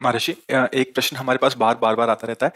महर्षि, एक प्रश्न हमारे पास बार बार आता रहता है।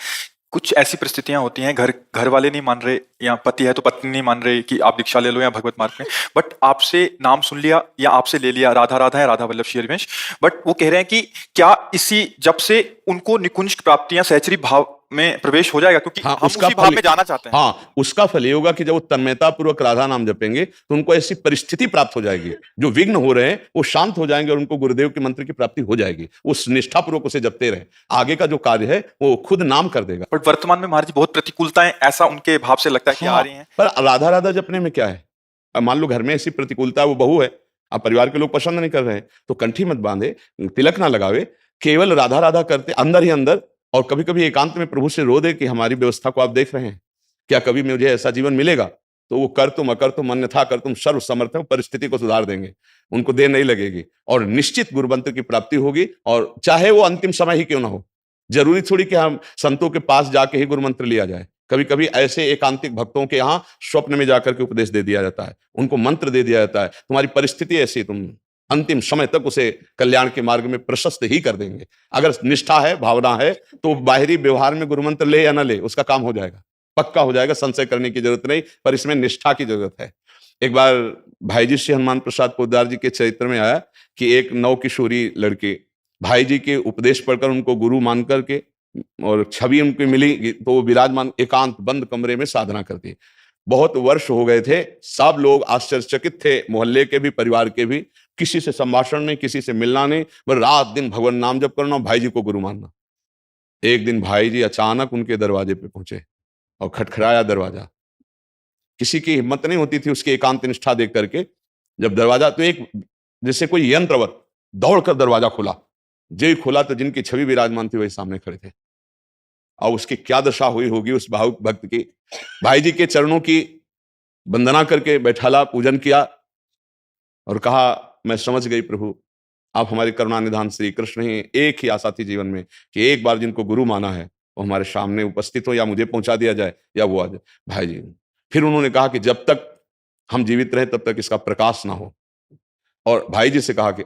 कुछ ऐसी परिस्थितियां होती हैं, घर घर वाले नहीं मान रहे, या पति है तो पत्नी नहीं मान रही कि आप दीक्षा ले लो या भगवत मार्ग में। बट आपसे नाम सुन लिया या आपसे ले लिया, राधा राधा है, राधा वल्लभ श्री हरिवंश। बट वो कह रहे हैं कि क्या इसी जब से उनको निकुंज प्राप्ति या सहचरी भाव में प्रवेश हो जाएगा, क्योंकि हाँ, हम उसका उसी भाव फल, में जाना चाहते हैं। हाँ, उसका फल ये होगा कि जब वो तन्मयता पूर्वक राधा नाम जपेंगे तो उनको ऐसी परिस्थिति प्राप्त हो जाएगी, जो विघ्न हो रहे हैं वो शांत हो जाएंगे और उनको गुरुदेव के मंत्र की प्राप्ति हो जाएगी। उस निष्ठा पूर्वक उसे जपते रहे, आगे का जो कार्य है वो खुद नाम कर देगा। बट वर्तमान में महाराज जी बहुत प्रतिकूलताएं ऐसा उनके भाव से लगता है कि आ हाँ, रही हैं। पर राधा राधा जपने में क्या है? अब मान लो घर में ऐसी प्रतिकूलता है, वो बहू है, अब परिवार के लोग पसंद नहीं कर रहे हैं, तो कंठी मत बांधे, तिलक ना लगावे, केवल राधा राधा करते अंदर ही अंदर, और कभी कभी एकांत में प्रभु से रो दे कि हमारी व्यवस्था को आप देख रहे हैं, क्या कभी मुझे ऐसा जीवन मिलेगा? तो वो कर तुम अकर तुम अन्यथा कर तुम सर्व समर्थ हो, परिस्थिति को सुधार देंगे, उनको देर नहीं लगेगी और निश्चित गुरुमंत्र की प्राप्ति होगी। और चाहे वो अंतिम समय ही क्यों ना हो, जरूरी थोड़ी कि हम संतों के पास जाके ही गुरुमंत्र लिया जाए। कभी कभी ऐसे एकांतिक भक्तों के यहाँ स्वप्न में जाकर के उपदेश दे दिया जाता है, उनको मंत्र दे दिया जाता है, तुम्हारी परिस्थिति ऐसी, तुम अंतिम समय तक उसे कल्याण के मार्ग में प्रशस्त ही कर देंगे। अगर निष्ठा है, भावना है, तो बाहरी व्यवहार में गुरुमंत्र ले या ना ले, उसका काम हो जाएगा, पक्का हो जाएगा, संशय करने की जरूरत नहीं। पर इसमें निष्ठा की जरूरत है। एक बार भाई जी श्री हनुमान प्रसाद पोद्दार जी के चरित्र में आया कि एक नव किशोरी लड़की भाई जी के उपदेश पढ़कर उनको गुरु मान करके, और छवि उनकी मिली तो वो विराजमान एकांत बंद कमरे में साधना करती। बहुत वर्ष हो गए थे, सब लोग आश्चर्यचकित थे, मोहल्ले के भी, परिवार के भी, किसी से संभाषण नहीं, किसी से मिलना नहीं, बस रात दिन भगवान नाम जप करना, भाई जी को गुरु मानना। एक दिन भाई जी अचानक उनके दरवाजे पे पहुंचे और खटखटाया दरवाजा। किसी की हिम्मत नहीं होती थी उसकी एकांत निष्ठा देख करके। जब दरवाजा, तो एक जैसे कोई यंत्रवत दौड़कर दरवाजा खोला, जो ही खोला तो जिनकी छवि विराजमान थी वही सामने खड़े थे। और उसकी क्या दशा हुई होगी उस भावुक भक्त की। भाई जी के चरणों की वंदना करके बैठाला, पूजन किया और कहा, मैं समझ गई प्रभु, आप हमारे करुणा निधान श्री कृष्ण ही। एक ही आशा थी जीवन में कि एक बार जिनको गुरु माना है वो हमारे सामने उपस्थित हो, या मुझे पहुंचा दिया जाए या वो आ जाए। भाई जी फिर उन्होंने कहा कि जब तक हम जीवित रहे तब तक इसका प्रकाश ना हो, और भाई जी से कहा कि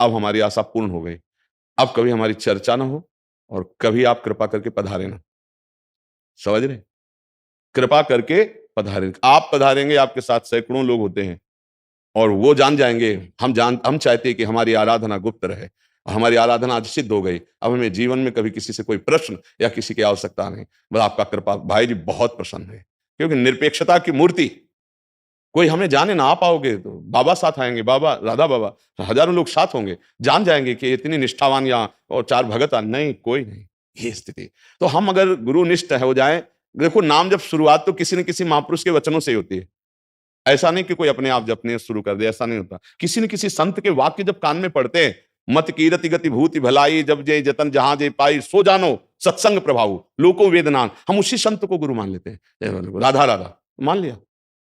अब हमारी आशा पूर्ण हो गई, अब कभी हमारी चर्चा ना हो और कभी आप कृपा करके पधारे ना। समझ रहे? कृपा करके पधारे, आप पधारेंगे, आपके साथ सैकड़ों लोग होते हैं और वो जान जाएंगे, हम चाहते हैं कि हमारी आराधना गुप्त रहे। हमारी आराधना आज सिद्ध हो गई, अब हमें जीवन में कभी किसी से कोई प्रश्न या किसी की आवश्यकता नहीं, बस आपका कृपा। भाई जी बहुत प्रसन्न है, क्योंकि निरपेक्षता की मूर्ति, कोई हमें जाने ना, आ पाओगे तो बाबा साथ आएंगे, बाबा राधा बाबा, हजारों लोग साथ होंगे, जान जाएंगे कि इतनी निष्ठावान या और चार भगत नहीं, कोई नहीं, ये स्थिति। तो हम अगर गुरुनिष्ठ हो जाएं, देखो नाम जब शुरुआत तो किसी न किसी महापुरुष के वचनों से ही होती है। ऐसा नहीं कि कोई अपने आप जपने शुरू कर दे, ऐसा नहीं होता। किसी न किसी संत के वाक्य जब कान में पड़ते हैं, मत कीरति गति भूति भलाई, जब जय जतन जहां जय पाई, सो जानो सत्संग प्रभाव लोको वेदनान, हम उसी संत को गुरु मान लेते हैं। राधा राधा मान लिया,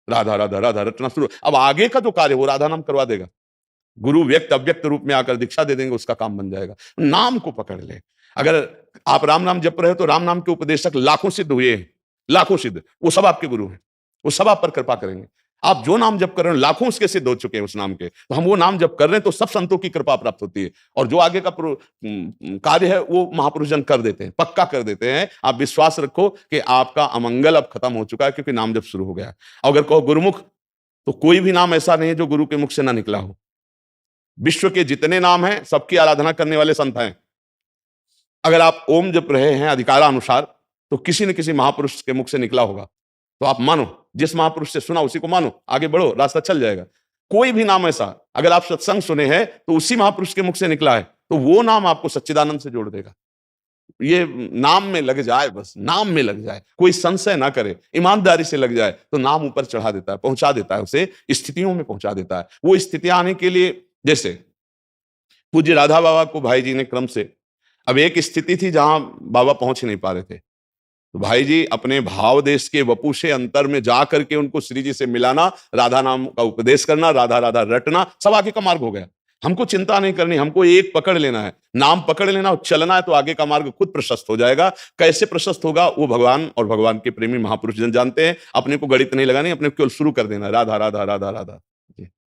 राधा राधा राधा रटना शुरू। अब आगे का जो कार्य वो राधा नाम करवा देगा, गुरु व्यक्त अव्यक्त रूप में आकर दीक्षा दे देंगे, उसका काम बन जाएगा। नाम को पकड़ ले। अगर आप राम नाम जप रहे हो तो राम नाम के उपदेशक लाखों सिद्ध हुए हैं, लाखों सिद्ध, वो सब आपके गुरु हैं, वो सब आप पर कृपा करेंगे। आप जो नाम जप कर रहे हो लाखों उसके सिद्ध हो चुके हैं उस नाम के, तो हम वो नाम जप कर रहे हैं तो सब संतों की कृपा प्राप्त होती है, और जो आगे का कार्य है वो महापुरुष जन कर देते हैं, पक्का कर देते हैं। आप विश्वास रखो कि आपका अमंगल अब खत्म हो चुका है, क्योंकि नाम जप शुरू हो गया है। अगर कहो गुरुमुख, तो कोई भी नाम ऐसा नहीं है जो गुरु के मुख से ना निकला हो। विश्व के जितने नाम हैं सबकी आराधना करने वाले संत हैं। अगर आप ओम जप रहे हैं अधिकारानुसार, तो किसी न किसी महापुरुष के मुख से निकला होगा, तो आप मानो, जिस महापुरुष से सुना उसी को मानो, आगे बढ़ो, रास्ता चल जाएगा। कोई भी नाम ऐसा, अगर आप सत्संग सुने हैं तो उसी महापुरुष के मुख से निकला है, तो वो नाम आपको सच्चिदानंद से जोड़ देगा। ये नाम में लग जाए, बस नाम में लग जाए, कोई संशय ना करे, ईमानदारी से लग जाए, तो नाम ऊपर चढ़ा देता है, पहुंचा देता है, उसे स्थितियों में पहुंचा देता है। वो स्थितियां आने के लिए, जैसे पूज्य राधा बाबा को भाई जी ने क्रम से, अब एक स्थिति थी जहां बाबा पहुंच नहीं पा रहे थे, तो भाई जी अपने भाव देश के वपु से अंतर में जा करके उनको श्री जी से मिलाना, राधा नाम का उपदेश करना, राधा राधा रटना, सब आगे का मार्ग हो गया। हमको चिंता नहीं करनी, हमको एक पकड़ लेना है, नाम पकड़ लेना और चलना है, तो आगे का मार्ग खुद प्रशस्त हो जाएगा। कैसे प्रशस्त होगा वो भगवान और भगवान के प्रेमी महापुरुष जन जानते हैं। अपने को गणित नहीं लगानी, अपने को केवल शुरू कर देना, राधा राधा राधा राधा।